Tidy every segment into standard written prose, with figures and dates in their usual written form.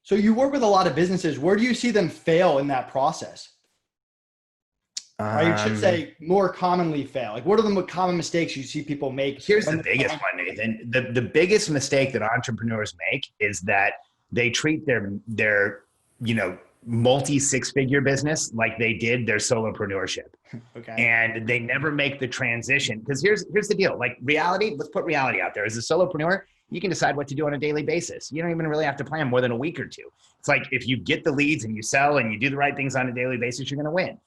So you work with a lot of businesses. Where do you see them fail in that process? Or I should say more commonly fail. Like what are the common mistakes you see people make? Here's the biggest one, Nathan. The biggest mistake that entrepreneurs make is that they treat their multi six-figure business like they did their solopreneurship. Okay. And they never make the transition. Because here's the deal. Like reality, let's put reality out there. As a solopreneur, you can decide what to do on a daily basis. You don't even really have to plan more than a week or two. It's like if you get the leads and you sell and you do the right things on a daily basis, you're going to win.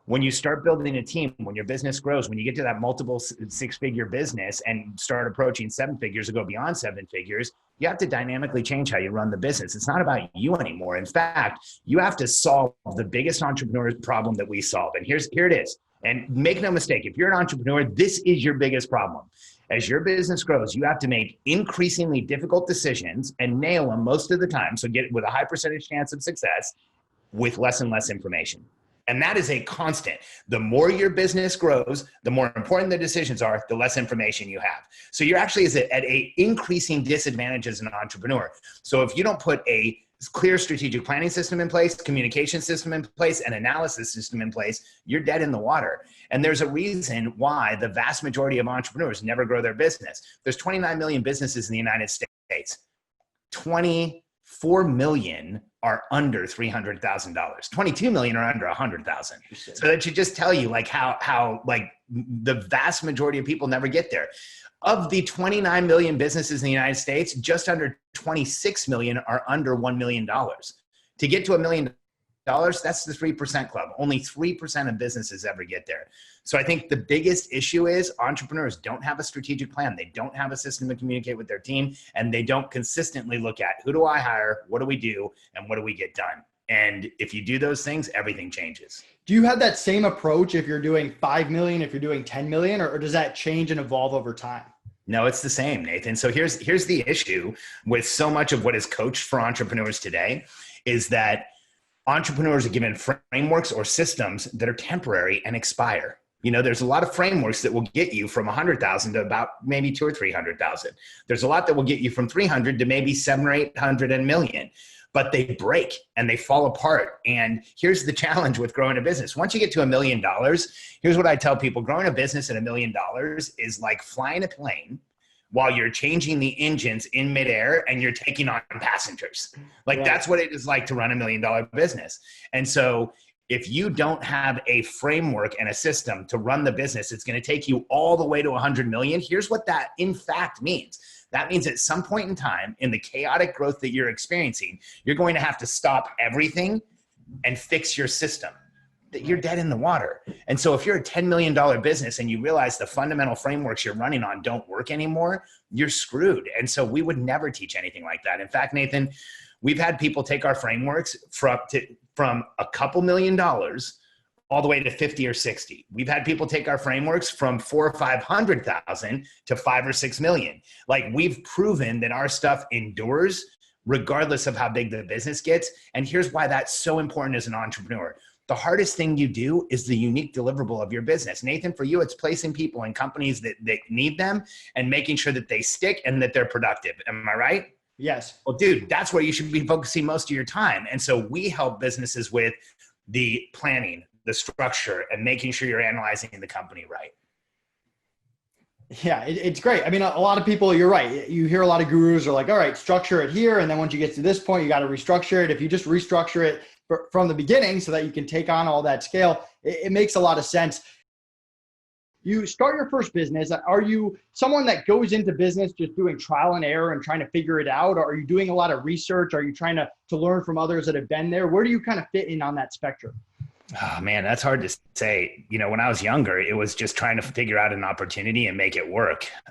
When you start building a team, when your business grows, when you get to that multiple six-figure business and start approaching seven figures or go beyond seven figures, you have to dynamically change how you run the business. It's not about you anymore. In fact, you have to solve the biggest entrepreneur problem that we solve. And here it is. And make no mistake, if you're an entrepreneur, this is your biggest problem. As your business grows, you have to make increasingly difficult decisions and nail them most of the time. So get it with a high percentage chance of success with less and less information. And that is a constant. The more your business grows, the more important the decisions are, the less information you have. So you're actually at an increasing disadvantage as an entrepreneur. So if you don't put a clear strategic planning system in place, communication system in place, and analysis system in place, you're dead in the water. And there's a reason why the vast majority of entrepreneurs never grow their business. There's 29 million businesses in the United States. 24 million are under $300,000. 22 million are under 100,000. So that should just tell you like how like the vast majority of people never get there. Of the 29 million businesses in the United States, just under 26 million are under $1 million. To get to $1 million, that's the 3% club. Only 3% of businesses ever get there. So I think the biggest issue is entrepreneurs don't have a strategic plan. They don't have a system to communicate with their team, and they don't consistently look at who do I hire, what do we do, and what do we get done? And if you do those things, everything changes. Do you have that same approach if you're doing 5 million, if you're doing 10 million, or does that change and evolve over time? No, it's the same, Nathan. So here's the issue with so much of what is coached for entrepreneurs today is that entrepreneurs are given frameworks or systems that are temporary and expire. You know, there's a lot of frameworks that will get you from 100,000 to about maybe 200 or 300,000. There's a lot that will get you from 300 to maybe 700 or 800 and million, but they break and they fall apart. And here's the challenge with growing a business. Once you get to $1 million, here's what I tell people: growing a business at $1 million is like flying a plane while you're changing the engines in midair and you're taking on passengers. Like right. That's what it is like to run $1 million business. And so if you don't have a framework and a system to run the business, it's going to take you all the way to 100 million. Here's what that in fact means. That means at some point in time in the chaotic growth that you're experiencing, you're going to have to stop everything and fix your system. That you're dead in the water. And so if you're a $10 million business and you realize the fundamental frameworks you're running on don't work anymore, you're screwed. And so we would never teach anything like that. In fact, Nathan, we've had people take our frameworks from a couple $1 million all the way to 50 or 60. We've had people take our frameworks from 400,000 or 500,000 to 5 or 6 million. Like we've proven that our stuff endures regardless of how big the business gets. And here's why that's so important as an entrepreneur. The hardest thing you do is the unique deliverable of your business. Nathan, for you, it's placing people in companies that need them and making sure that they stick and that they're productive. Am I right? Yes. Well, dude, that's where you should be focusing most of your time. And so we help businesses with the planning, the structure, and making sure you're analyzing the company right. Yeah, it's great. I mean, a lot of people, you're right. You hear a lot of gurus are like, all right, structure it here. And then once you get to this point, you got to restructure it. If you just restructure it from the beginning so that you can take on all that scale, it makes a lot of sense. You start your first business. Are you someone that goes into business just doing trial and error and trying to figure it out? Or are you doing a lot of research? Are you trying to learn from others that have been there? Where do you kind of fit in on that spectrum? Oh man, that's hard to say. You know, when I was younger, it was just trying to figure out an opportunity and make it work.